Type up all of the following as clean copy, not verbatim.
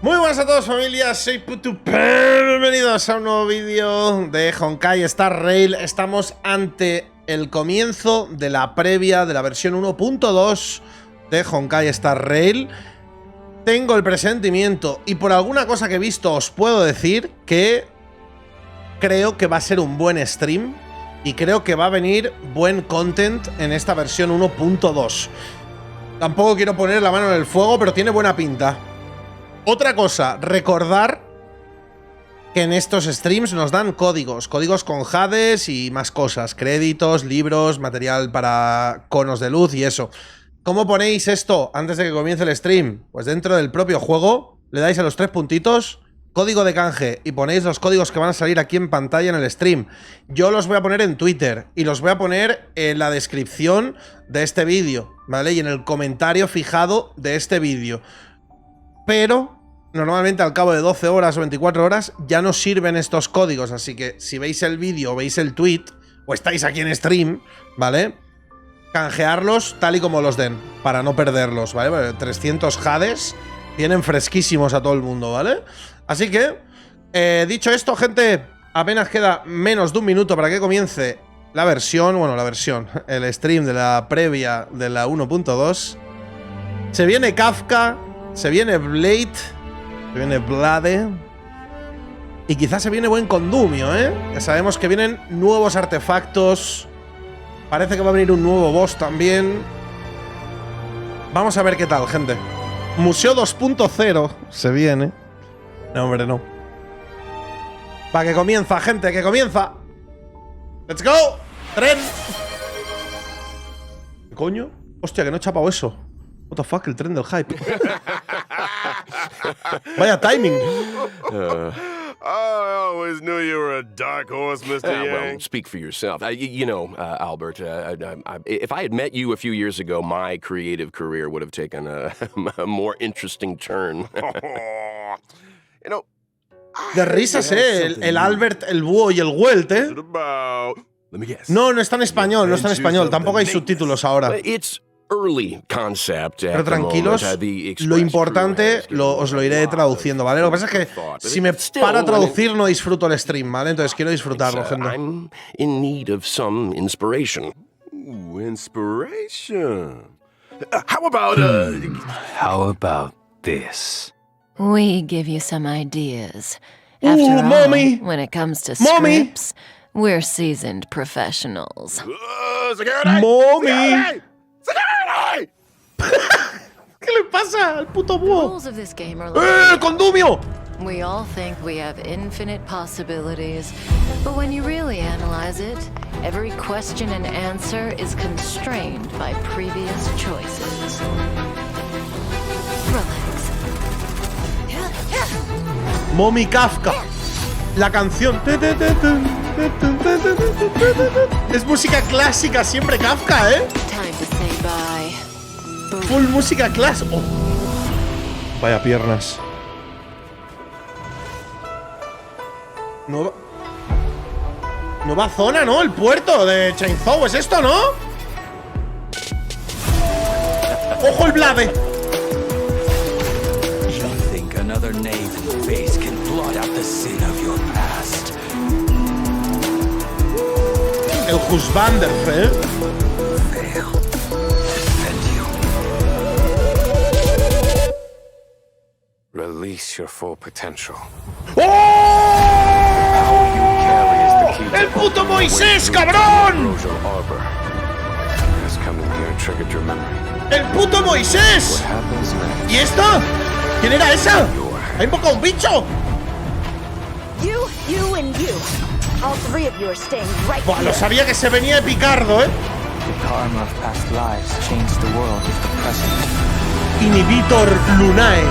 Muy buenas a todos, familia, soy putupau. Bienvenidos a un nuevo vídeo de Honkai Star Rail. Estamos ante el comienzo de la previa de la versión 1.2 de Honkai Star Rail. Tengo el presentimiento y por alguna cosa que he visto os puedo decir que creo que va a ser un buen stream y creo que va a venir buen content en esta versión 1.2. Tampoco quiero poner la mano en el fuego, pero tiene buena pinta. Otra cosa, recordar que en estos streams nos dan códigos con jades y más cosas, créditos, libros, material para conos de luz y eso. ¿Cómo ponéis esto antes de que comience el stream? Pues dentro del propio juego le dais a los 3 puntitos, código de canje, y ponéis los códigos que van a salir aquí en pantalla en el stream. Yo los voy a poner en Twitter y los voy a poner en la descripción de este vídeo, ¿vale? Y en el comentario fijado de este vídeo. Pero normalmente al cabo de 12 horas o 24 horas ya no sirven estos códigos, así que si veis el vídeo o veis el tweet o estáis aquí en stream, ¿vale? Canjearlos tal y como los den, para no perderlos, ¿vale? 300 jades vienen fresquísimos a todo el mundo, ¿vale? Así que, dicho esto, gente, apenas queda menos de un minuto para que comience la versión, el stream de la previa de la 1.2. Se viene Kafka, se viene Blade, se viene Blade y quizás se viene buen condumio, ¿eh? Ya sabemos que vienen nuevos artefactos. Parece que va a venir un nuevo boss también. Vamos a ver qué tal, gente. Museo 2.0 se viene. No, hombre, no. Va, que comienza, gente, que comienza. ¡Let's go! ¡Tren! ¿Qué coño? Hostia, que no he chapado eso. What the fuck, el tren del hype. Vaya timing. I always knew you were a dark horse, Mr. Yang. Well, speak for yourself. Albert, if I had met you a few years ago, my creative career would have taken a more interesting turn. You know, De risas, el Albert, el búho y el Welt, let me guess. No, no está en español, no está en español. Tampoco hay subtítulos ahora. It's early concept. Pero tranquilos, lo importante os lo iré traduciendo, ¿vale? Lo que pasa es que si me para a traducir no disfruto el stream, ¿vale? Entonces quiero disfrutarlo, gente. I'm in need of some inspiration. Ooh, inspiration. How about this? We give you some ideas. After all, mommy! when it comes to Mommy! scripts, we're seasoned professionals. Security! Mommy! Security! Security! ¿Qué le pasa al puto The búho? rules of this game are like ¡Condumio! we all think we have infinite possibilities, but when you really analyze it, every question and answer is constrained by previous choices. Relax. Mommy Kafka. La canción. Es música clásica, siempre Kafka, ¿eh? Time to say bye. Full música clásica. Oh. Vaya piernas. Nueva zona, ¿no? El puerto de Chainsaw, ¿es esto, no? ¡Ojo el Blade! You think another name in the face can blot out the sin of your past? El Husbander, ¿eh? Fail. And you. Release your full potential. ¡Oh! ¡El puto Moisés, cabrón! ¡El puto Moisés! ¿Y esto? ¿Quién era esa? ¡Ha invocado un bicho! You, and you. All three of you are staying right Buah, here. lo sabía que se venía de picardo, ¿eh? The karma of past lives changed the world with the present. Inhibitor Lunae.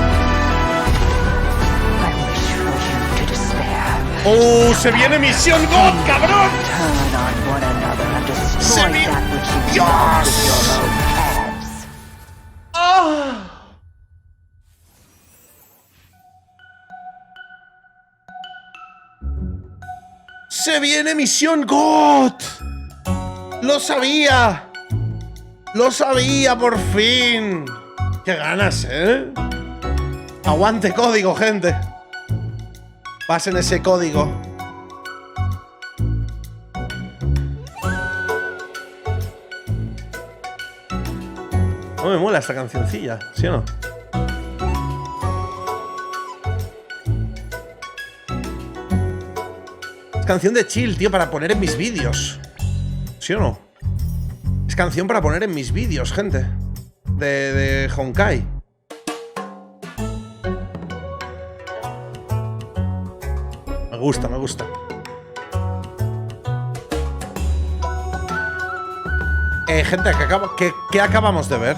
I wish for you to despair. ¡Oh! ¡Se viene Misión God, cabrón! Turn on one another and Se destroy vi- that which you ¡Dios! found with your own hands. ¡Ah! ¡Se viene Misión God! ¡Lo sabía! ¡Lo sabía por fin! ¡Qué ganas, eh! Aguante código, gente. Pasen ese código. No me mola esta cancioncilla, ¿sí o no? Es canción de chill, tío, para poner en mis vídeos. ¿Sí o no? Es canción para poner en mis vídeos, gente. De Honkai. Me gusta, me gusta. Gente, ¿qué acabamos de ver?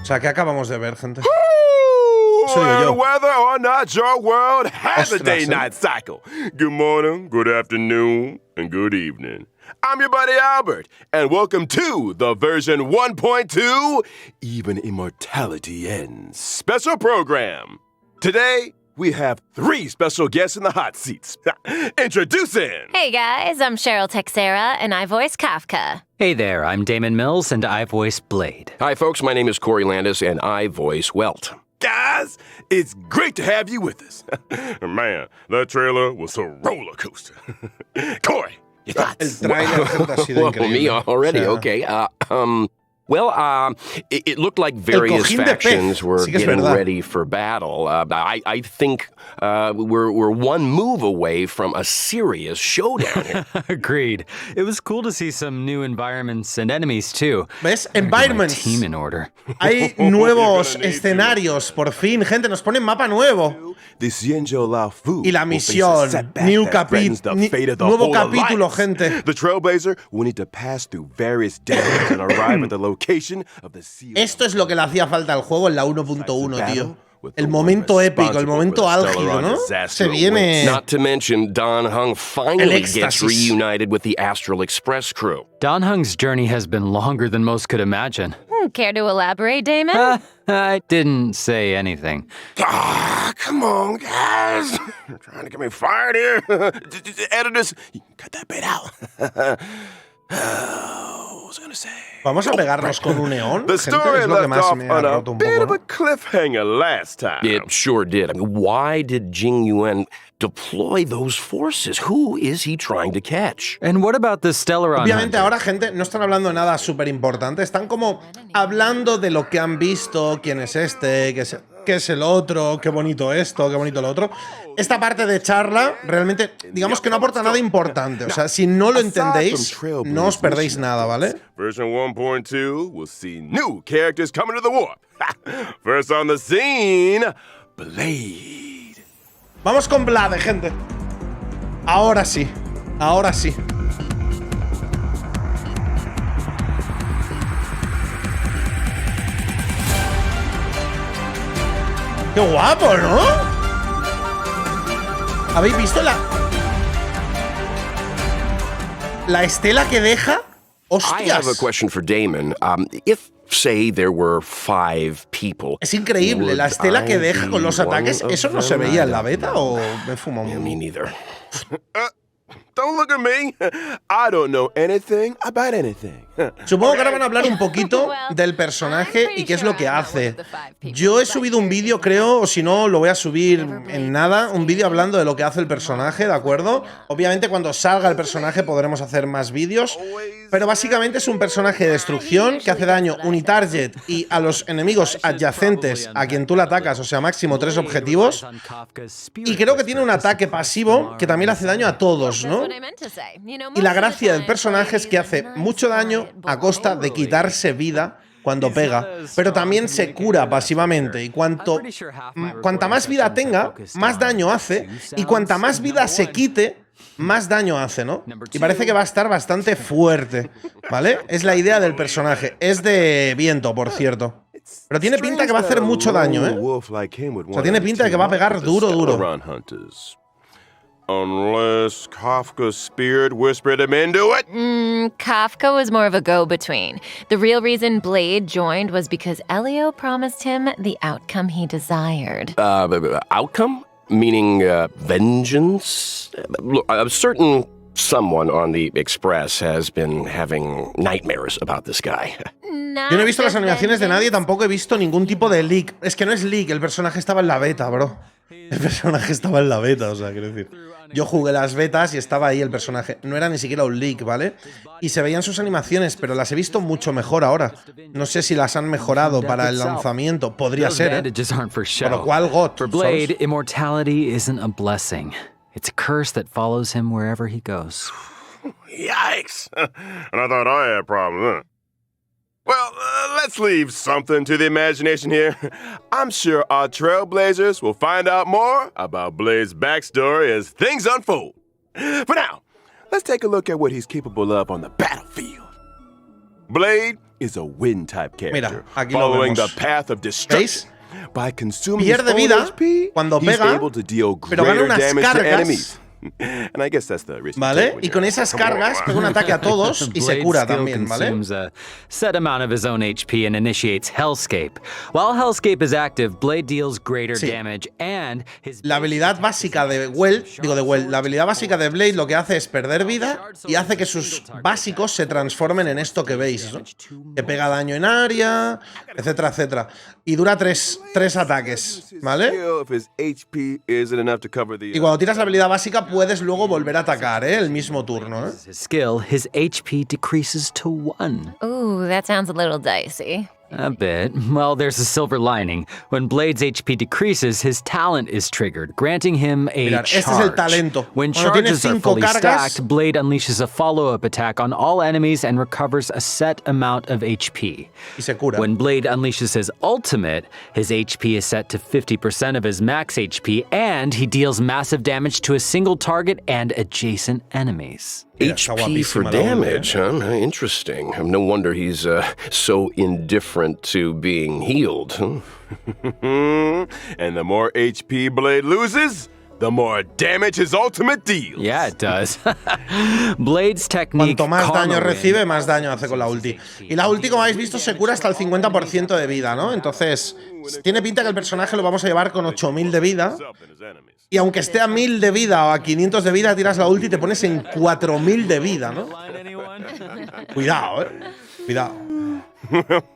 O sea, ¿qué acabamos de ver, gente? Eso digo yo. Whether or not your world has a Ostras, day-night cycle. Good morning, good afternoon, and good evening. I'm your buddy Albert, and welcome to the version 1.2 Even Immortality Ends special program. Today, we have 3 special guests in the hot seats. Introducing... Hey guys, I'm Cheryl Texera, and I voice Kafka. Hey there, I'm Damon Mills, and I voice Blade. Hi, folks. My name is Corey Landis, and I voice Welt. Guys, it's great to have you with us. Man, that trailer was a roller coaster. Corey, your El thoughts? trailer, gente, ha sido Well, increíble. me already. O sea, Okay. It looked like various cojín de pez. factions were Sí que es getting verdad. ready for battle. I think we're one move away from a serious showdown here. Agreed. It was cool to see some new environments and enemies too. ¿Ves? Better get my Environments. team in order. Hay nuevos escenarios, por fin, gente. Nos ponen mapa nuevo. Y la misión. Nuevo capítulo, gente. The Trailblazer will need to pass through various dangers and arrive at the location of the sea. Esto es lo que le hacía falta al juego en la 1.1, tío. El momento épico, el momento álgido, ¿no? Se viene Not to mention, Don Hung el finally gets éxtasis. reunited with the Astral Express crew. Don Hung's journey has been longer than most could imagine. Care to elaborate, Damon? I didn't say anything. Ah, come on, guys. You're trying to get me fired here. Editors, you can cut that bit out. What was I gonna say? Vamos a pegarnos con un neón, The gente. story Es lo que left más off me ha on a roto un bit of poco, a ¿no? cliffhanger last time. It sure did. I mean, why did Jing Yuan deploy those forces? Who is he trying to catch? And what about the Stellaron Obviamente Hunter? ahora, gente, no están hablando de nada súper importante. Están como hablando de lo que han visto, quién es este, qué es el otro, qué bonito esto, qué bonito lo otro. Esta parte de charla realmente, digamos que no aporta nada importante. O sea, si no lo entendéis, no os perdéis nada, ¿vale? Version 1.2 will see new characters coming to the warp. First on the scene, Blade. Vamos con Blade, gente. Ahora sí. Ahora sí. ¡Qué guapo!, ¿no? ¿Habéis visto la estela que deja? I have a ¡Hostias! question for Damon. If, say, there were 5 people. Es increíble, la estela que deja con los ataques. One ¿Eso no of se them? veía en la beta o me fumo Me un... neither. Don't look at me. I don't know anything about anything. Supongo que ahora van a hablar un poquito del personaje y qué es lo que hace. Yo he subido un vídeo, creo, o si no, lo voy a subir en nada, un vídeo hablando de lo que hace el personaje, ¿de acuerdo? Obviamente cuando salga el personaje podremos hacer más vídeos, pero básicamente es un personaje de destrucción que hace daño unitarget y a los enemigos adyacentes a quien tú le atacas, o sea, máximo 3 objetivos, y creo que tiene un ataque pasivo que también le hace daño a todos, ¿no? Y la gracia del personaje es que hace mucho daño a costa de quitarse vida cuando pega, pero también se cura pasivamente, y cuanta más vida tenga, más daño hace, y cuanta más vida se quite, más daño hace, ¿no? Y parece que va a estar bastante fuerte, ¿vale? Es la idea del personaje. Es de viento, por cierto. Pero tiene pinta que va a hacer mucho daño, ¿eh? O sea, tiene pinta de que va a pegar duro, duro. Unless Kafka's spirit whispered him into it. Kafka was more of a go-between. The real reason Blade joined was because Elio promised him the outcome he desired. Outcome? Meaning vengeance? Look, a certain Someone on the Express has been having nightmares about this guy. Yo no he visto las animaciones de nadie, tampoco he visto ningún tipo de leak. Es que no es leak, el personaje estaba en la beta, bro. El personaje estaba en la beta, o sea, quiero decir. Yo jugué las betas y estaba ahí el personaje. No era ni siquiera un leak, ¿vale? Y se veían sus animaciones, pero las he visto mucho mejor ahora. No sé si las han mejorado para el lanzamiento. Podría ser, ¿eh? Por lo cual, God. For Blade, immortality isn't a blessing. It's a curse that follows him wherever he goes. Yikes! And I thought I had problems, huh? Well, let's leave something to the imagination here. I'm sure our trailblazers will find out more about Blade's backstory as things unfold. For now, let's take a look at what he's capable of on the battlefield. Blade is a wind-type character, following the path of destruction. By consuming his own HP, cuando he's pega, able to deal pero gana greater unas damage to cargas. enemies. And I guess that's the reason. ¿Vale? Y con esas cargas pega un ataque a todos y se cura también, ¿vale? Consumes a set amount of his own HP and initiates Hellscape. While Hellscape is active, Blade deals greater damage and his la habilidad básica de la habilidad básica de Blade lo que hace es perder vida y hace que sus básicos se transformen en esto que veis, ¿no? Que pega daño en área, etcétera, etcétera. Y dura tres ataques, ¿vale? Y cuando tiras la habilidad básica puedes luego volver a atacar, ¿eh? El mismo turno, ¿eh? his skill, his HP decreases to 1. Ooh, that sounds a little dicey. A bit. Well, there's a silver lining. When Blade's HP decreases, his talent is triggered, granting him a Mirad, charge. este es el talento. When Cuando charges are tienes fully 5 cargas, stacked, Blade unleashes a follow-up attack on all enemies and recovers a set amount of HP. y se cura. When Blade unleashes his ultimate, his HP is set to 50% of his max HP, and he deals massive damage to a single target and adjacent enemies. Mira, está HP for guapísima la damage, huh? Interesting. No wonder he's so indifferent to being healed. Huh? And the more HP Blade loses, the more damage his ultimate deals. Yeah, it does. Blade's technique. Cuanto más daño recibe, más daño hace con la ulti. Y la ulti, como habéis visto, se cura hasta el 50% de vida, ¿no? Entonces, tiene pinta que el personaje lo vamos a llevar con 8000 de vida. Y aunque esté a 1000 de vida o a 500 de vida, tiras la ulti y te pones en 4000 de vida, ¿no? Cuidado, cuidado.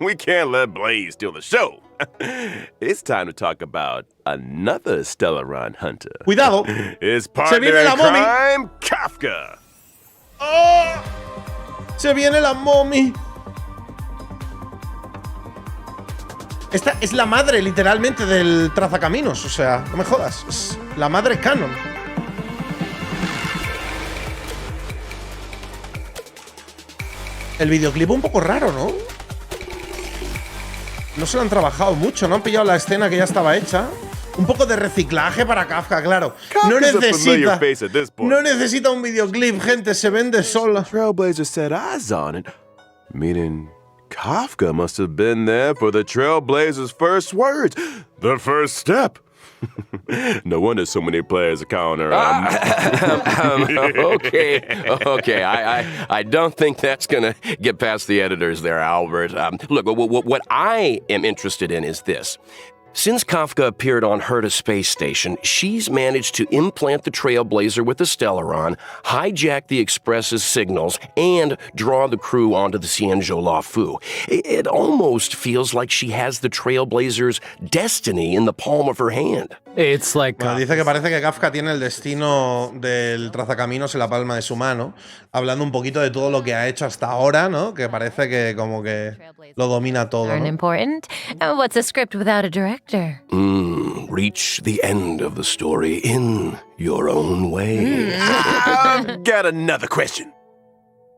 We can't let Blade steal the show. It's time to talk about another Stellaron hunter. Cuidado. His Se partner viene la in mommy. crime, Kafka. ¡Oh! Se viene la mommy. Esta es la madre, literalmente, del trazacaminos. O sea, no me jodas. Es la madre canon. El videoclip un poco raro, ¿no? No se lo han trabajado mucho, ¿no? Han pillado la escena que ya estaba hecha. Un poco de reciclaje para Kafka, claro. No necesita un videoclip, gente. Se vende sola. Trailblazer set eyes on it, meaning Kafka must have been there for the Trailblazer's first words. The first step. No wonder so many players are calling her. Okay. I don't think that's gonna get past the editors there, Albert. Look, what I am interested in is this. Since Kafka appeared on Herta Space Station, she's managed to implant the Trailblazer with the Stellaron, hijack the Express's signals, and draw the crew onto the Xianzhou Luofu. It almost feels like she has the Trailblazer's destiny in the palm of her hand. It's like Bueno, dice que parece que Kafka tiene el destino del trazacaminos en la palma de su mano, hablando un poquito de todo lo que ha hecho hasta ahora, ¿no? Que parece que como que lo domina todo, Aren't ¿no? important. What's a script without a director? Reach the end of the story in your own way. I've got another question.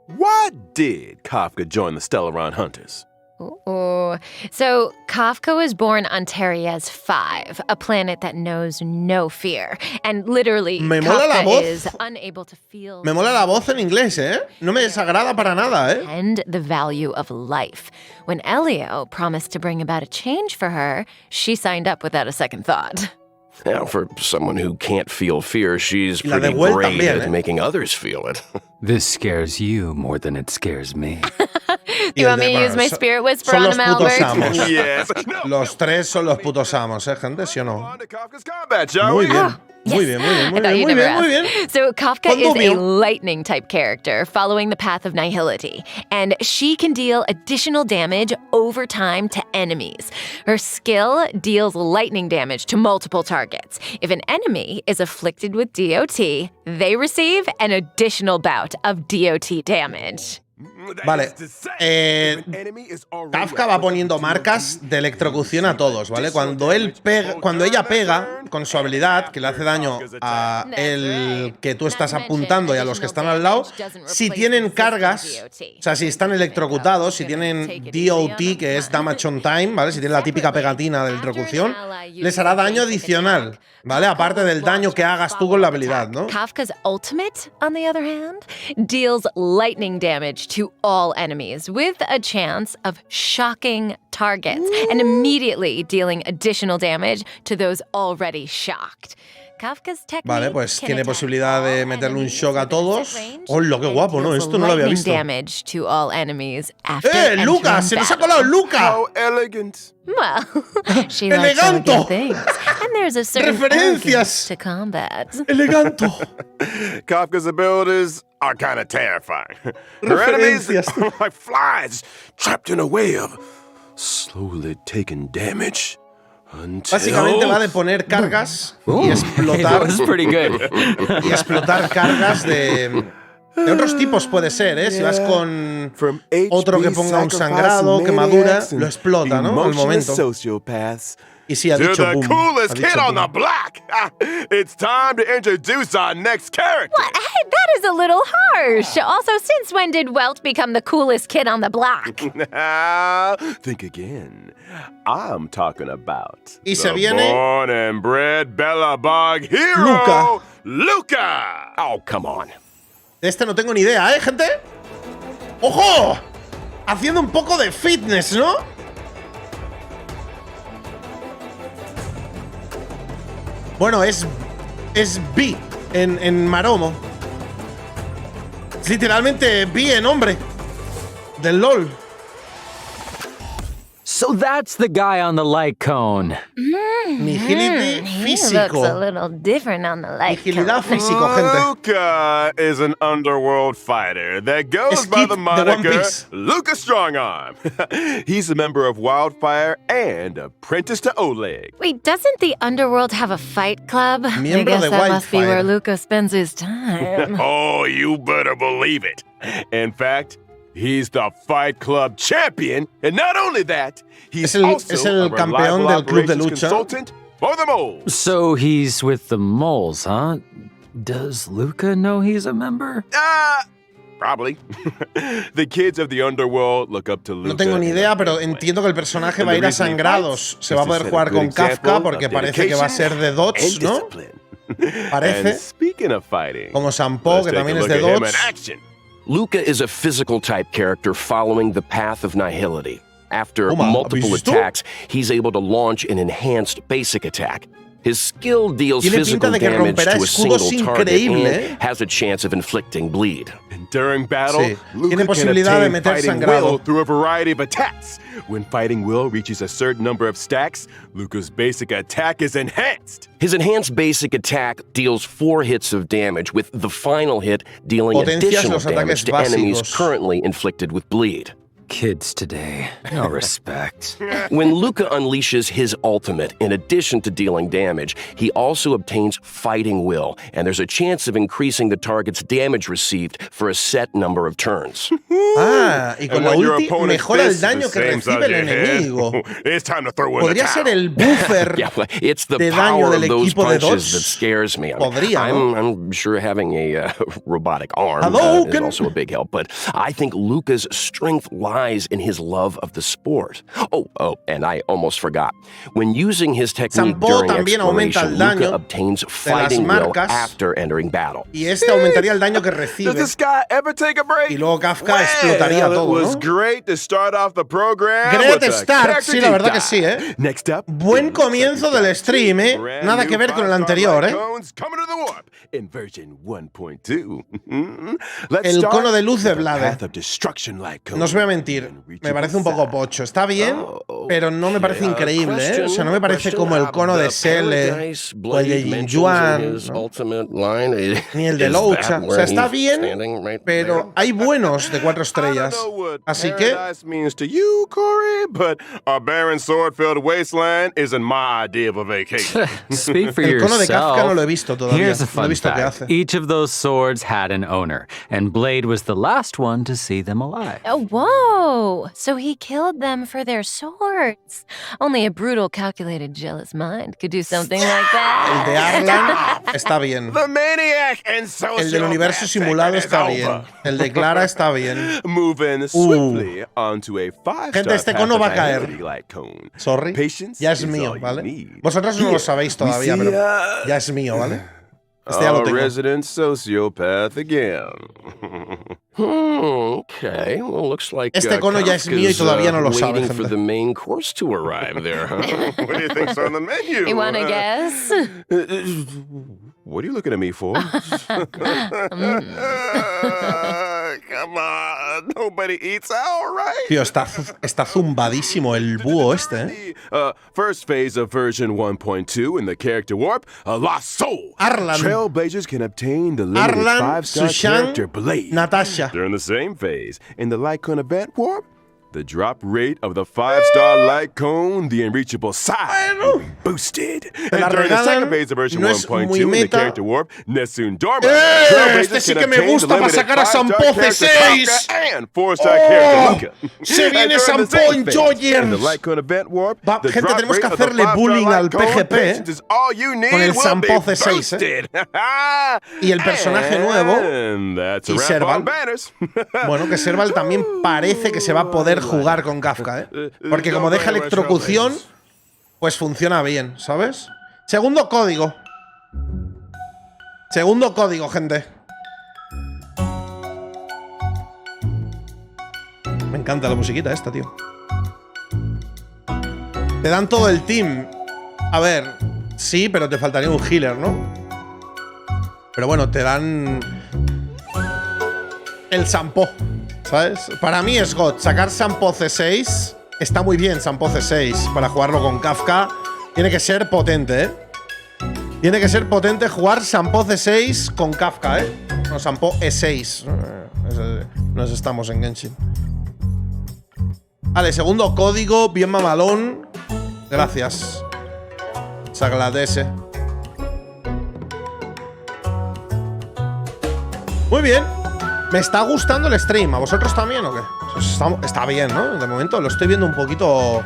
Why did Kafka join the Stellaron Hunters? Ooh. So, Kafka was born on Terias 5, a planet that knows no fear. And literally, Me mola la Kafka voz. is unable to feel Me mola la voz en inglés, ¿eh? No me desagrada para nada, ¿eh? and the value of life. When Elio promised to bring about a change for her, she signed up without a second thought. Now, for someone who can't feel fear, she's Y la de pretty Well great también, at making others feel it. this scares you more than it scares me. You want me to use my spirit whisper son on los him, putos Albert? amos. Yes. Los tres son los putos amos, gente, ¿sí o no? On to Kafka's combat, shall Muy we? bien. Muy bien, muy bien, muy I thought bien, you'd muy never bien, muy ask. bien. So Kafka Cuando is a vio- lightning type character following the path of nihility, and she can deal additional damage over time to enemies. Her skill deals lightning damage to multiple targets. If an enemy is afflicted with DOT, they receive an additional bout of DOT damage. Vale, Kafka va poniendo marcas de electrocución a todos, ¿vale? Cuando ella pega con su habilidad, que le hace daño a el que tú estás apuntando y a los que están al lado, si tienen cargas, o sea, si están electrocutados, si tienen DOT, que es Damage on Time, ¿vale? Si tienen la típica pegatina de electrocución, les hará daño adicional, ¿vale? Aparte del daño que hagas tú con la habilidad, ¿no? Kafka's ultimate, on the other hand, deals lightning damage to all enemies with a chance of shocking targets and immediately dealing additional damage to those already shocked. Kafka's technique Vale, pues can tiene attack posibilidad de all meterle un enemies shock a within todos. set range ¡Hola, qué and guapo! No, deals esto no lo había lightning visto. damage to all enemies after ¡Luca! entering ¡Se nos ha battle. colado Luca! How elegant. Well, she likes Eleganto. elegant things, and there's a certain Referencias. elegance to combat. ¡Eleganto! Kafka's abilities are kind of terrifying. Her enemies Referencias. are like flies trapped in a wave, slowly taking damage until... Básicamente va de poner cargas y That explotar. was pretty good. Y explotar cargas de otros tipos puede ser, ¿eh? Si vas con From otro que ponga un sangrado, quemadura, lo explota, ¿no? Al momento. Sociopaths. Y sí, ha To dicho the boom. coolest Ha kid dicho on the boom. block! It's time to introduce our next character. What? Hey, that is a little harsh. Also, since when did Welt become the coolest kid on the block? Think again. I'm talking about Y se the viene born and bred Bellabog hero, Luca. Oh, come on. De este no tengo ni idea, ¿eh, gente? ¡Ojo! Haciendo un poco de fitness, ¿no? Bueno, es B en Maromo. Es literalmente B en hombre. Del LOL. So that's the guy on the light cone. Nihility He looks a físico. little different on the light. Nihilidad físico, gente. Luca is an underworld fighter that goes Es by Kid the de One moniker Piece. Luca Strongarm. He's a member of Wildfire and apprentice to Oleg. Wait, doesn't the underworld have a fight club? I Miembro guess de that must be Wildfire. where Luca spends his time. Oh, you better believe it. In fact, he's the Fight Club champion, and not only that, he's Es el also a campeón reliable del club de operations lucha. consultant for the moles. So he's with the moles, huh? Does Luca know he's a member? Probably. The kids of the underworld look up to Luca. No tengo ni and idea, are pero disciplined. entiendo que el personaje And va a the ir a reason he sangrados. fights Se va a is to poder set a jugar good con Kafka example porque of parece que va a ser de dedication dots, and ¿no? discipline. Parece. And speaking of fighting, Como Sampo, let's que take a también es look de at him in dots. action. Luca is a physical type character following the path of nihility. After Toma, multiple ¿habéis visto? attacks, he's able to launch an enhanced basic attack. His skill deals Tiene physical pinta de que damage romperá to a single escudos target increíble, and ¿eh? has a chance of inflicting bleed. And during battle, Sí. Luca Tiene can posibilidad de obtain meter fighting sangrado. will through a variety of attacks. When fighting will reaches a certain number of stacks, Luca's basic attack is enhanced. His enhanced basic attack deals 4 hits of damage, with the final hit dealing Potencias additional los damage ataques to enemies básicos. currently inflicted with bleed. Kids today, no respect. When Luca unleashes his ultimate, in addition to dealing damage, he also obtains fighting will, and there's a chance of increasing the target's damage received for a set number of turns. Ah, y con And la when your ulti opponent's mejora el fist is daño the que same recibe size el as your head, enemigo. it's time to throw in the Podría ser towel. el buffer Yeah, well, it's the de power daño del of those equipo de punches dots. that scares me. Podría, ¿no? I'm sure having a robotic arm is Hadouken! also a big help, but I think Luca's strength lies in his love of the sport. Oh, and I almost forgot. When using his technique Sampo during también aumenta exploration, el daño Luca obtains de las fighting will marcas. after entering battle. Y este aumentaría el daño que Does recibe. this guy ever take a break? Y luego Kafka explotaría Well, todo, it was ¿no? great to start off the program Great with a start, character sí, la verdad deep que sí, dive. ¿eh? Next up, Buen comienzo del stream, ¿eh? Nada que ver con el anterior, ¿eh? Coming to the warp in version 1.2. Let's El start cono de luz de with the Vlade. path of destruction light cone. No os voy a mentir. mentir. Me parece un poco pocho. Está bien, pero no me parece increíble, ¿eh? O sea, no me parece como el cono de Selle o el de Jinjuan, ¿no? Ni el de Loucha. O sea, está bien, pero hay buenos de 4 estrellas. Así que... Speak for El cono de Kafka no lo he yourself. visto todavía. Here's a No he fun visto qué fact. hace. Each of those swords had an owner, and Blade was the last one to see them alive. Oh, whoa! So he killed them for their swords. Only a brutal, calculated, jealous mind could do something like El de that. Arlan está bien. The maniac and El del universo simulado está bien. El de Clara está bien. Moving swiftly onto a 5-star Gente, este cono va a caer. path of light cone. Sorry. Patience Ya es is mío, all you ¿vale? need. Vosotros no lo sabéis todavía, we pero see, ya es mío, ¿vale? Este ya lo tengo. resident sociopath again. Okay, well, looks like Este cono ya es mío y todavía no lo sabe, waiting for gente. the main course to arrive there, huh? What do you think's on the menu? You wanna guess? What are you looking at me for? Come on, nobody eats out, right? Tío, está zumbadísimo el búho este, ¿eh? First phase of version 1.2 in the character warp, a lost soul. Arlan. Trailblazers can obtain the limited Arlan, 5-star Sushan, character Blade. Natasha. During the same phase, in the light cone event warp, the drop rate of the 5-star light cone, the unreachable side, will be boosted. la And during the regalan, second phase of version no es 1.2 muy in the meta. character warp, Nessun Dorma. Este sí que me gusta para sacar a Sampoce 6. And 4-star character Luca. Se viene And during the Sampo same phase, Enjoyers. in the light cone event warp, the gente, drop tenemos que rate of the hacerle 5-star bullying light al cone PGP, patience is all you need con el will be Sampoce 6, boosted. Y el personaje nuevo, And that's a y wrap Serval. on banners. Bueno, que Serval también parece que se va a poder jugar con Kafka, ¿eh? Porque como deja electrocución, pues funciona bien, ¿sabes? Segundo código. Segundo código, gente. Me encanta la musiquita esta, tío. Te dan todo el team. A ver, sí, pero te faltaría un healer, ¿no? Pero bueno, te dan el Sampo, ¿sabes? Para mí es God. Sacar Sampo C6 está muy bien, Sampo C6. Para jugarlo con Kafka tiene que ser potente, ¿eh? Tiene que ser potente jugar Sampo C6 con Kafka, ¿eh? No, Sampo E6. Nos estamos en Genshin. Vale, segundo código, bien mamalón. Gracias. Se agradece. Muy bien. Me está gustando el stream. ¿A vosotros también o qué? Está bien, ¿no? De momento lo estoy viendo un poquito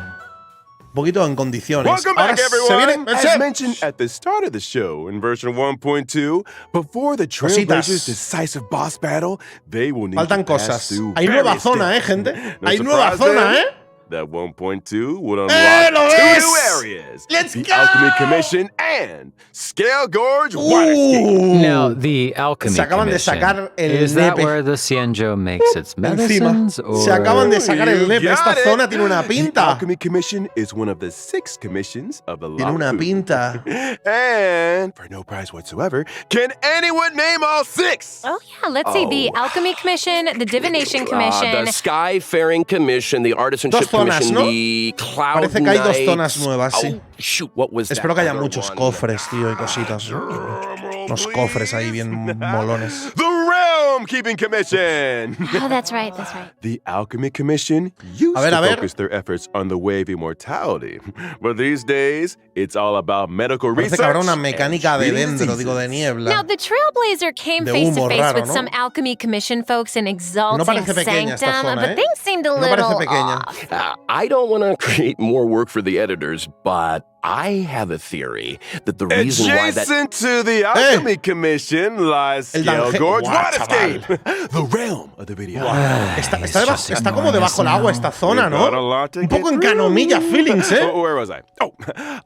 en condiciones. Welcome Ahora back, se everyone. viene. As mentioned at the start of the show, in version 1.2, before the Trailblazers' decisive boss battle, they will need Faltan to pass cosas. through Hay nueva various zona, steps. gente. No Hay nueva surprise zona, then, ¿eh? That 1.2 would ¡Lo unlock 2 ves! new areas. Let's the go! Alchemy Commission and Scale Gorge Waterscape. Now, the Alchemy Se acaban de Commission, sacar el is that nepe. where the Xianzhou makes its Encima. medicines? Or... Se acaban de sacar el nepe. You Esta got it. zona tiene una The pinta. Alchemy Commission is one of the 6 commissions of the Tiene una Lafu. pinta. And for no prize whatsoever, can anyone name all 6? Oh, yeah, let's see. The Alchemy Commission, the Divination Commission. The Skyfaring Commission, the Artisanship Dos zonas, Commission, ¿no? the Cloud Parece que hay dos Knights. zonas nuevas, sí. Oh, shoot, what was Espero que that haya other muchos one? cofres, tío, y cositas. Unos cofres ahí bien molones. The Realm Keeping Commission. Oh, that's right, that's right. The Alchemy Commission used A ver. to focus their efforts on the way of immortality, but these days it's all about medical Parece research. que habrá una and mecánica de treating dentro, digo, de diseases. niebla. Now, the Trailblazer came De face to humo face raro, with ¿no? some Alchemy Commission folks in No Exalting parece pequeña esta Sanctum, zona, but ¿eh? things seemed a No parece little pequeña. off. I don't want to create more work for the editors, but I have a theory that the reason why that Adjacent to the Alchemy Commission lies El Scale danje- Gorge Guau, Waterscape, the realm of the video. Está como debajo del agua esta zona, We've got a ¿no? lot to Un poco get en through. Canomilla feelings, ¿eh? Where was I? Oh,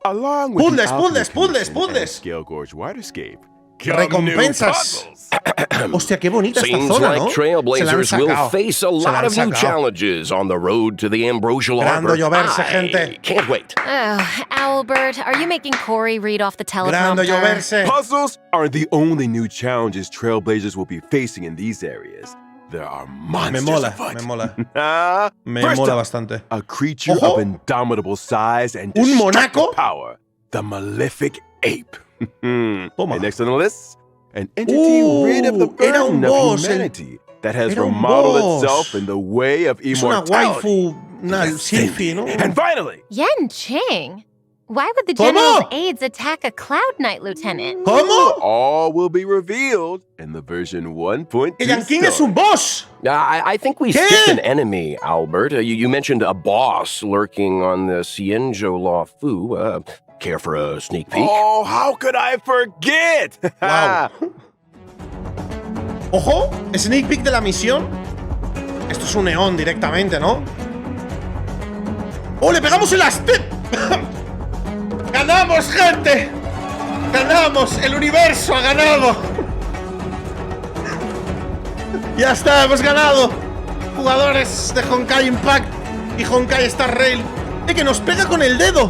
along with Puzzles, the Alchemy puzzles, puzzles, Commission puzzles. and Scale Gorge Waterscape, come Recompensas. new puzzles. Hostia, qué bonita esta seems zona, like ¿no? Trailblazers Se la han will sacado. face a Se la lot han of new sacado. challenges on the road to the Ambrosial Grande Arbor. lloverse, I gente. can't wait. Oh, Owlbird, are you making Corey read off the Grande teleprompter? lloverse. Puzzles aren't the only new challenges Trailblazers will be facing in these areas. there are Me monsters mola, afoot. me mola. Me First mola up, bastante. a creature Ojo. of indomitable size and Un destructive monaco. power, the malefic ape. And Toma. next on the list, an entity rid of the Era un burden of boss, humanity that has era un remodeled boss. itself in the way of Es una immortality. waifu, una the silfi, ¿no? And finally, Yen Ching? Why would the ¿Cómo? General's aides attack a Cloud Knight, Lieutenant? ¿Cómo? all will be revealed in the version 1.2 Que Yanqing es story. un boss. I think we ¿Qué? skipped an enemy, Albert. You mentioned a boss lurking on the Xianzhou Law Fu. Care for a sneak peek? Oh, how could I forget? Wow. Ojo, sneak peek de la misión. Esto es un neón directamente, ¿no? ¡Oh, le pegamos el step! ¡Ganamos, gente! ¡Ganamos! ¡El universo ha ganado! ¡Ya está! ¡Hemos ganado! Jugadores de Honkai Impact y Honkai Star Rail. ¡Que nos pega con el dedo!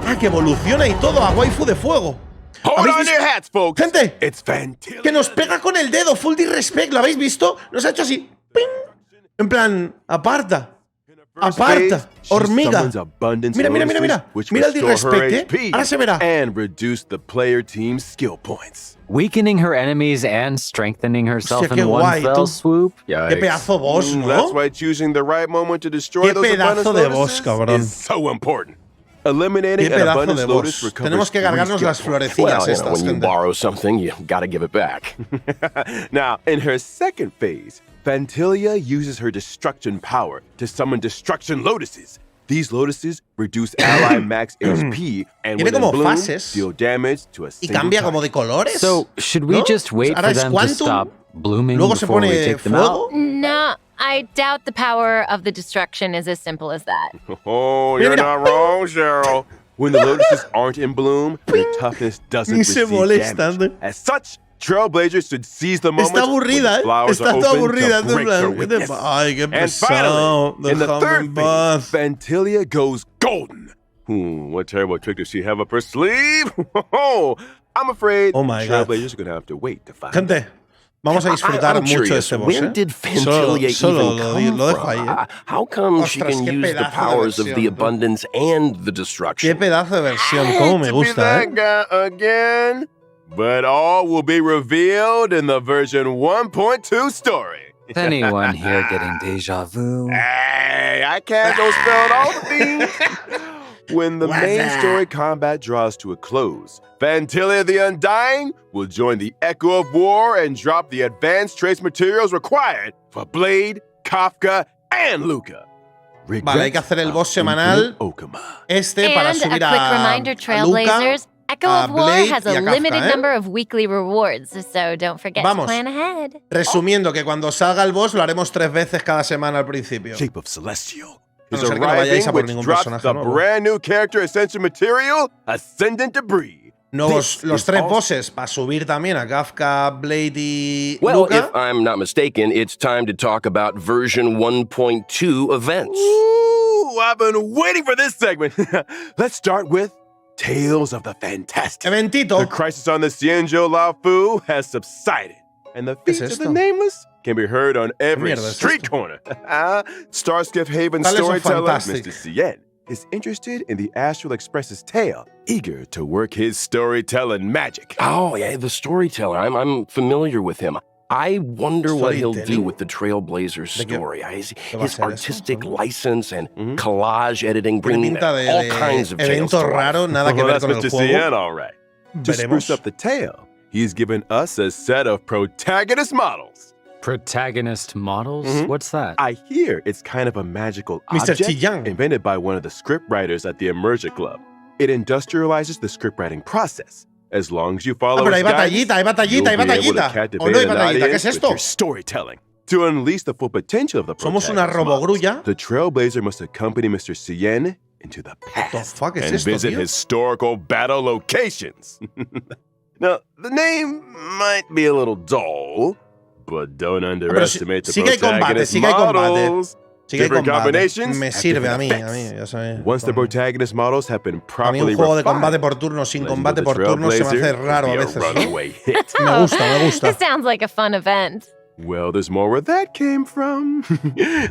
¡Ah, que evoluciona y todo a waifu de fuego! Hold ¿Habéis on visto? to your hats, folks. Gente, It's fantastic. que nos pega con el dedo, full disrespect, ¿lo habéis visto? Nos ha hecho así, ¡ping! En plan, aparta, aparta, hormiga. Mira, mira, mira, mira, mira el disrespect, ¿eh? Ahora se verá. And reduce the player team's skill points. Weakening her enemies and strengthening herself Hostia, qué in one guay, fell tú. swoop. Qué Yikes. pedazo boss, That's ¿no? why choosing the right moment to destroy Qué those abundance pedazo de boss, lotuses cabrón. is so important. Qué Eliminating an pedazo abundance de lotus boss. recovers Tenemos que 3 cargarnos skill las points. florecillas Well, estas, when you gente. borrow something, you gotta give it back. Now, in her second phase, Fantilia uses her destruction power to summon destruction lotuses. These lotuses reduce ally max HP and Tiene when como in bloom, fases. deal damage to a Y single cambia como target. de colores. So, should we ¿no? just wait Ahora for es them to Quantum, stop blooming luego se before we pone take them out? fuego. No, I doubt the power of the destruction is as simple as that. Oh, Mira, you're mira. not wrong, Cheryl. When the lotuses aren't in bloom, their toughness doesn't Ni se receive molestan. damage. As such, Trailblazers should seize the moment Está when aburrida, the ¿eh? flowers Está are toda open aburrida. to break her ¿Qué te witness. Ay, qué And pesado. finally, in the Déjame third en paz. phase, Fantilia goes golden. What terrible trick does she have up her sleeve? I'm afraid Oh my God. Trailblazers are going to have to wait to find out. Gente, vamos a disfrutar I'm mucho de curious, este boss, where ¿eh? did Fantilia Solo even come lo dejo from? ahí, ¿eh? How come she Ostras, can qué use the pedazo de powers of versión, the tú. abundance and the Qué destruction? pedazo de versión, I cómo hate me to gusta, be that ¿eh? guy again, but all will be revealed in the version 1.2 story. Is anyone here getting deja vu? Hey, I can't go spell all the things. When the What's main that? story combat draws to a close, Fantilia the Undying will join the Echo of War and drop the advanced trace materials required for Blade, Kafka, and Luca. Vale, hay que hacer el boss semanal este para And a subir quick reminder, a Luca. Trailblazers, Echo a of War Blade has y a a Kafka, limited ¿eh? number of weekly rewards, so don't forget to Vamos. plan ahead. Resumiendo, que cuando salga el boss lo haremos 3 veces cada semana al principio. Shape of Celestial A is no ser que no vayáis arriving, a por which ningún drops personaje the nuevo. brand new character essential material, Ascendant Debris. Nuevos, This los is 3 also- bosses para subir también a Kafka, Blade y Well, Luca. if I'm not mistaken, it's time to talk about version 1.2 events. Ooh, I've been waiting for this segment. Let's start with Tales of the Fantastic. Eventito. The crisis on the Xianzhou Lao Fu has subsided, and the ¿Qué es feats of the esto? Nameless can be heard on every mierda es street esto? corner. Starskiff Haven Tales of storyteller Fantastic. Mr. Cien is interested in the Astral Express's tale, eager to work his storytelling magic. Oh, yeah, the storyteller. I'm familiar with him. I wonder what he'll do Storytelling? with the Trailblazer ¿De qué? story. ¿Qué va a His ser eso? artistic license and collage editing Tiene bring pinta de, all kinds of tales evento to life. raro, nada que Well, ver that's con el Mr. juego. Cien, all right. To Veremos. spruce up the tale, he's given us a set of protagonist models. Protagonist models? Mhm. What's that? I hear it's kind of a magical Mr. object Chillán. invented by one of the scriptwriters at the Immersion Club. It industrializes the scriptwriting process. As long as you follow pero its hay guidance, batallita, hay batallita, you'll hay be able to batallita. captivate ¿O no hay an batallita? ¿Qué audience es with esto? your storytelling. To unleash the full potential of the Somos una protagonist models, robogrulla. the Trailblazer must accompany Mr. Cien into the past fuck es and esto, visit tío? historical battle locations. Now, the name might be a little dull, but don't underestimate sí que hay the combate, protagonist sí que hay combate. models. Sí que hay Different combate. combinations Me have sirve a different mí, effects. ya sabes. Once the protagonist models have been A mí properly un juego de refined, combate por turno sin Legend combate of the por turno se me hace Trailblazer raro a will be veces. runaway hit. Me gusta, me gusta. This sounds like a fun event. Well, there's more where that came from.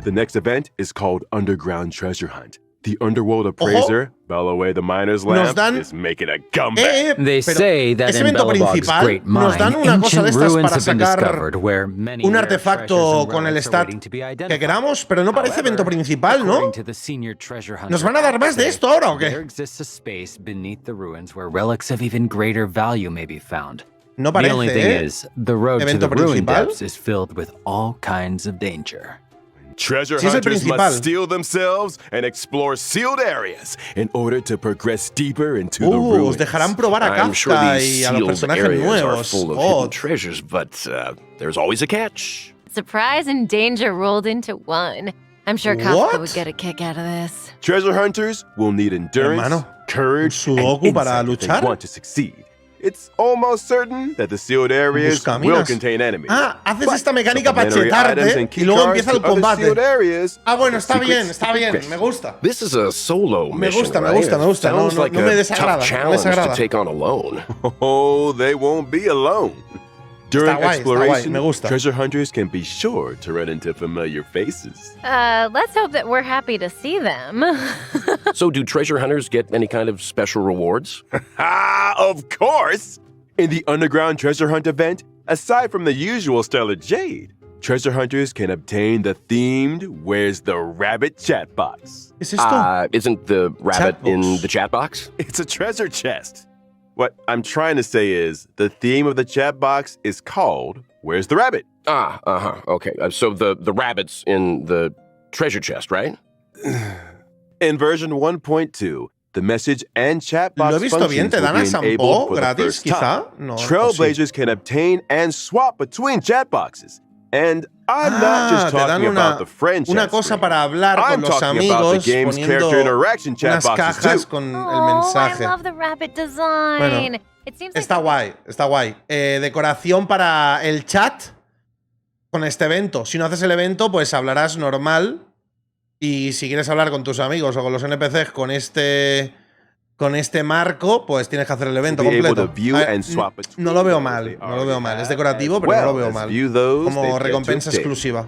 The next event is called Underground Treasure Hunt. The underworld appraiser, Bellaway the miner's lamp, is making a comeback. They pero say that ese in evento Belobog's principal great nos mine, dan una cosa de ancient estas ruins para have been sacar discovered where many un rare artefacto treasures and con el relics are stat waiting to be que identified. queramos, pero no parece evento However, principal, ¿no? according to the senior treasure hunter ¿Nos van a dar más de Axel, esto ahora o qué? There exists a space beneath the ruins where relics of even greater value may be found. No The only thing parece, is, the road to evento the ruin principal. depths is filled with all kinds of danger. Treasure Sí, es el hunters principal. must steel themselves and explore sealed areas in order to progress deeper into the Os ruins. dejarán probar a I'm sure Kafka these y a los sealed personajes areas are nuevos. full of Oh, hidden treasures, but there's always a catch. Surprise and danger rolled into one. I'm sure Kafka What? would get a kick out of this. Treasure hunters will need endurance, Hermano, courage, un and sudoku para insight if they luchar. want to succeed. It's almost certain that the sealed areas will Buscaminas. contain enemies. Ah, haces But esta mecánica para supplementary items chetarte and key y luego cards empieza el to other combate. sealed areas Ah, bueno, está secrets bien, está bien. progress. Me gusta. This is a solo Me mission, gusta, me right? gusta, me gusta. Sounds No, like no me a desagrada, tough me challenge desagrada. to take on alone. Oh, they won't be alone. During Está guay, exploration, me gusta. treasure hunters can be sure to run into familiar faces. Let's hope that we're happy to see them. So do treasure hunters get any kind of special rewards? Ah, of course! In the Underground Treasure Hunt event, aside from the usual Stellar Jade, treasure hunters can obtain the themed Where's the Rabbit chat box. ¿Es esto? Isn't the rabbit Chat in box. the chat box? It's a treasure chest. What I'm trying to say is, the theme of the chat box is called Where's the Rabbit? Okay. So the rabbit's in the treasure chest, right? In version 1.2, the message and chat box Lo he visto bien, functions ¿te dan a will be Sampo enabled for the gratis, first time. quizá? No, Trailblazers can obtain and swap between chat boxes. And I'm not just te dan talking about the friend una chat cosa screen. para hablar I'm con los talking about amigos the game's character poniendo interaction chat unas boxes cajas too. con el Oh, mensaje. I love the rabbit design. Bueno, It seems Está guay, está guay. Decoración para el chat con este evento. Si no haces el evento, pues hablarás normal. Y si quieres hablar con tus amigos o con los NPCs con este marco, pues tienes que hacer el evento To be able completo. to view A ver, and swap between no lo veo those mal, they no lo veo mal. Es already decorativo, have, pero no lo as veo well mal. as view those Como they've yet to recompensa obtain. exclusiva.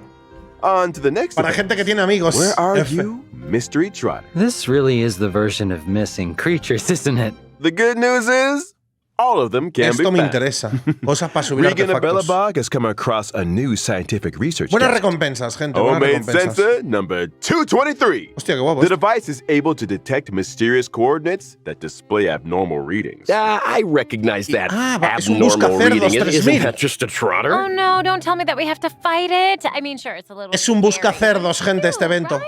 On to the next Para event. gente que tiene amigos. Where are F. you, Mystery Trotter? This really is the version of missing creatures, isn't it? The good news is, all of them can Esto be me found. interesa. Cosas para subir Regan of artefactos. Belobog has come across a new scientific research Buenas gadget. recompensas, gente. Buenas Homemade recompensas. sensor number 223. Hostia, qué guapo. The esto. device is able to detect mysterious coordinates that display abnormal readings. I recognize that es un abnormal buscacerdos reading. Isn't 3000. that just a trotter? Oh no, don't tell me that we have to fight it. I mean, sure, it's a little Es un scary. buscacerdos, gente, este evento.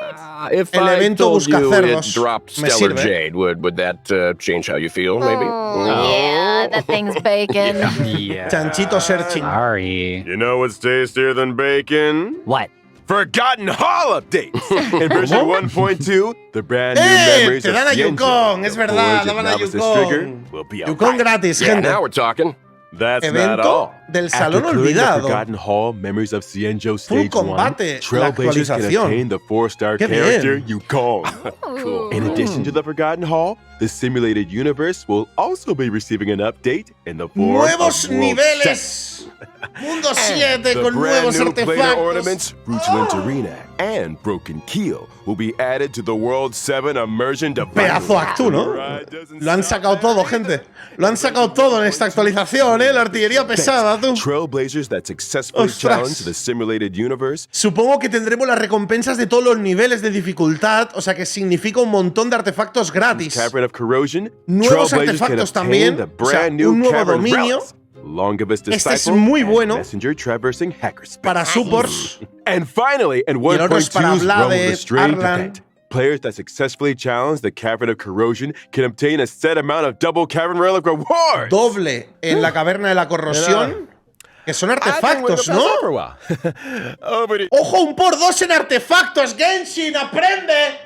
If El I evento told you buscacerdos it dropped me Stellar sirve. Jade, would that change how you feel, maybe? Yeah, that thing's bacon. Yeah. Chanchito searching. Sorry. You know what's tastier than bacon? What? Forgotten Hall updates! In version 1.2, the brand new memories Te of dan a Xianzhou, Yukong, es the verdad, Voyage of daban a Novice's Trigger, Yukong. will be a Yukong riot. gratis, Yeah, gente. now we're talking. That's not Evento all. del After Salón clearing the Olvidado. Forgotten Hall memories of Xianzhou Full Stage 1, combate, la Trailblazers can actualización. obtain the 4-star Qué character bien. Yukong. Cool. In addition to the Forgotten Hall, the simulated universe will also be receiving an update in the form Nuevos of World 7. niveles. Mundo 7 The con brand nuevos new player artefactos. ornaments, Rutland Arena, and Broken Keel will be added to the World 7 immersion device. Pedazo actu, ¿no? Lo han sacado todo, gente. Lo han sacado todo en esta actualización, ¿eh? La artillería pesada, tú. Trailblazers that successfully Ostras. challenge the simulated universe. Supongo que tendremos las recompensas de todos los niveles de dificultad, o sea que significa un montón de artefactos gratis. Cavern of Corrosion, Nuevos Trailblazers can artefactos obtain también, the o sea, brand new un nuevo Cavern dominio. relics, Longibus Este es Disciple, muy and bueno Messenger Traversing Hackerspace. para supports. And finally, in Y el otro es para 1.2's Realm of Vlade, the Strange Arlan. event, players that successfully challenge the Cavern of Corrosion can obtain a set amount of double Cavern Relic rewards. Doble en la caverna de la corrosión. Que son artefactos, ¿no? Over to ¡Ojo, un por 2 en artefactos! ¡Genshin, aprende!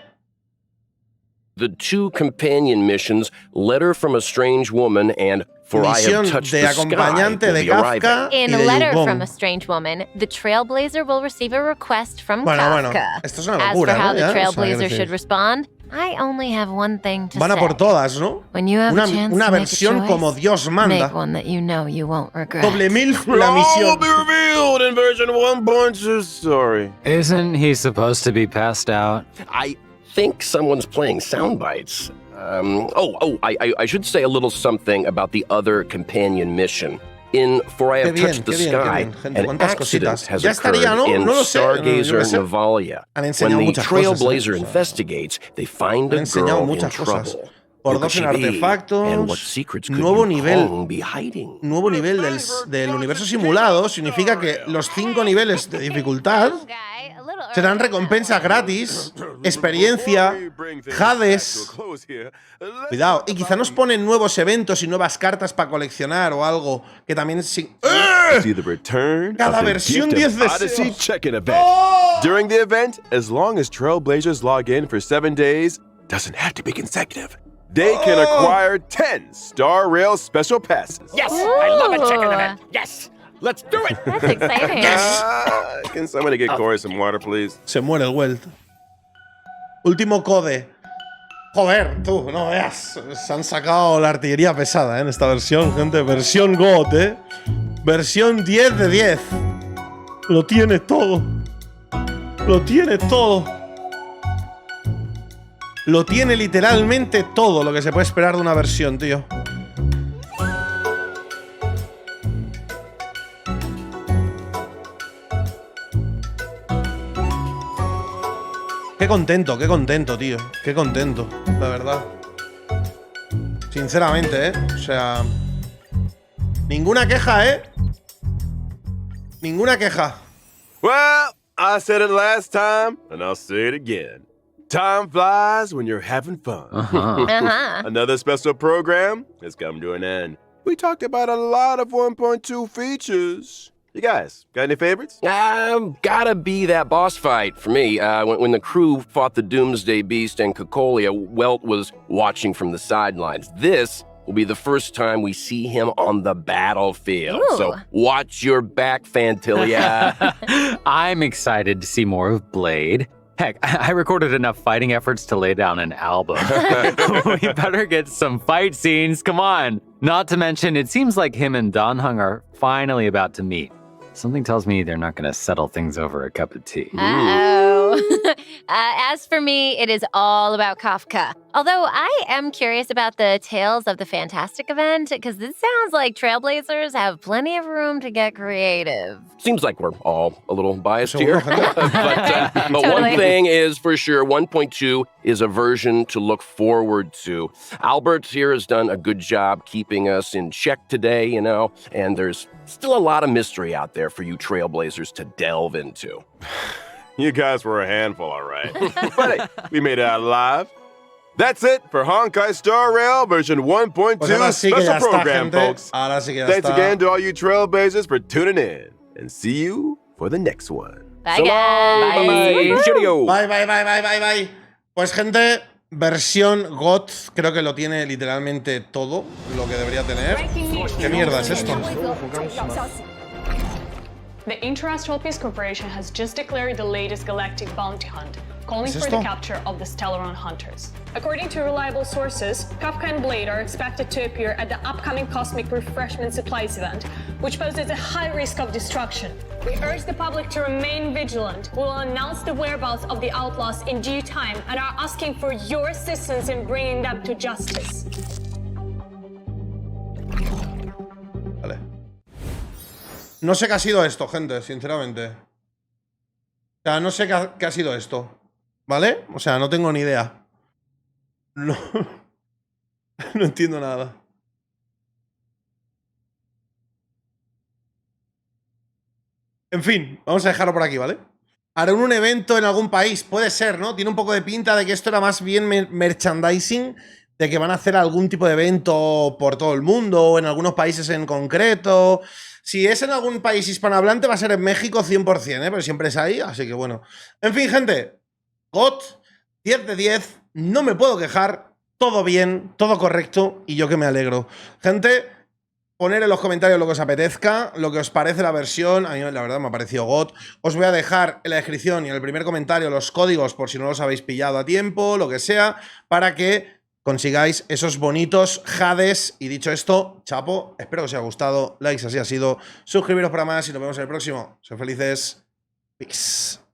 the 2 companion missions, Letter from a Strange Woman and For I Misión Have Touched de the Sky, acompañante will de be arriving. Kafka y In de Letter Yukon. from a Strange Woman, the Trailblazer will receive a request from Kafka. Esto es una As locura, for how ¿no? the Ya, o sea, Trailblazer quiero decir, should respond, I only have one thing to van a say. por todas, ¿no? When you have a chance Una to make a versión choice, como Dios manda. make one that you know you won't regret. Doble MILF la All will misión. be revealed in version 1.2. Sorry. Isn't he supposed to be passed out? I think someone's playing sound bites. I should say a little something about the other companion mission. In For I Have Touched the Sky, gente, an cuántas accident cositas. has Ya estaría, occurred ¿no? in No lo sé, yo Stargazer qué sé. Navalia. Han When enseñado the muchas cosas, Trailblazer o sea, investigates, they find han a enseñado girl in muchas cosas. trouble. Por Who could 2 en she be? artefactos. And what secrets could Nuevo Yukon nivel. be hiding? Nuevo nivel del universo simulado significa que los 5 niveles de dificultad serán recompensas gratis, experiencia, Hades. Cuidado, y quizá nos ponen nuevos eventos y nuevas cartas para coleccionar o algo que también sí. See the return Cada of the versión Gift 10 of de Odyssey SEO. check-in event. During the event, as long as Trailblazers log in for 7 days, doesn't have to be consecutive, they can acquire 10 Star Rail special passes. Yes, I love a chicken event. Yes, let's do it. That's exciting. Can somebody get Corey some water, please? Se muere el Welt. Último code. Joder, tú, no veas. Se han sacado la artillería pesada en esta versión, gente. Versión GOT, Versión 10 de 10. Lo tiene todo. Lo tiene todo. Lo tiene literalmente todo lo que se puede esperar de una versión, tío. Qué contento, tío. Qué contento, la verdad. Sinceramente, O sea… Ninguna queja, Ninguna queja. Well, I said it last time, and I'll say it again. Time flies when you're having fun. Another special program has come to an end. We talked about a lot of 1.2 features. You guys, got any favorites? Gotta be that boss fight for me. When the crew fought the Doomsday Beast and Cocolia, Welt was watching from the sidelines. This will be the first time we see him on the battlefield. Ooh. So watch your back, Fantilia. I'm excited to see more of Blade. Heck, I recorded enough fighting efforts to lay down an album. We better get some fight scenes, come on. Not to mention, it seems like him and Dan Hung are finally about to meet. Something tells me they're not going to settle things over a cup of tea. Uh-oh. As for me, it is all about Kafka. Although I am curious about the Tales of the Fantastic event, because this sounds like Trailblazers have plenty of room to get creative. Seems like we're all a little biased So here. we're but one Totally. thing is for sure, 1.2 is a version to look forward to. Albert here has done a good job keeping us in check today, you know, and there's still a lot of mystery out there for you Trailblazers to delve into. You guys were a handful, all right. But hey, we made it out alive. That's it for Honkai Star Rail version 1.2 Pues ahora sí que ya special está, program, gente. folks. Ahora sí que ya Thanks está. again to all you Trailblazers for tuning in. And see you for the next one. Bye, So long. guys. Bye-bye. Cheerio. Bye. Pues gente, versión GOT, creo que lo tiene literalmente todo lo que debería tener. ¿Qué mierda es esto? The Interastral Peace Corporation has just declared the latest galactic bounty hunt, calling for the capture of the Stellaron hunters. According to reliable sources, Kafka and Blade are expected to appear at the upcoming Cosmic Refreshment Supplies event, which poses a high risk of destruction. We urge the public to remain vigilant. We will announce the whereabouts of the outlaws in due time and are asking for your assistance in bringing them to justice. Vale. No sé qué ha sido esto, gente, sinceramente. O sea, no sé qué ha sido esto. ¿Vale? O sea, no tengo ni idea. No, no entiendo nada. En fin, vamos a dejarlo por aquí, ¿vale? Harán un evento en algún país, puede ser, ¿no? Tiene un poco de pinta de que esto era más bien merchandising, de que van a hacer algún tipo de evento por todo el mundo o en algunos países en concreto. Si es en algún país hispanohablante va a ser en México 100%, pero siempre es ahí, así que bueno. En fin, gente, GOT, 10 de 10, no me puedo quejar, todo bien, todo correcto y yo que me alegro. Gente, poner en los comentarios lo que os apetezca, lo que os parece la versión. A mí la verdad me ha parecido God. Os voy a dejar en la descripción y en el primer comentario los códigos por si no los habéis pillado a tiempo, lo que sea, para que consigáis esos bonitos jades. Y dicho esto, chapo, espero que os haya gustado. Likes, así ha sido. Suscribiros para más y nos vemos en el próximo. Sed felices. Peace.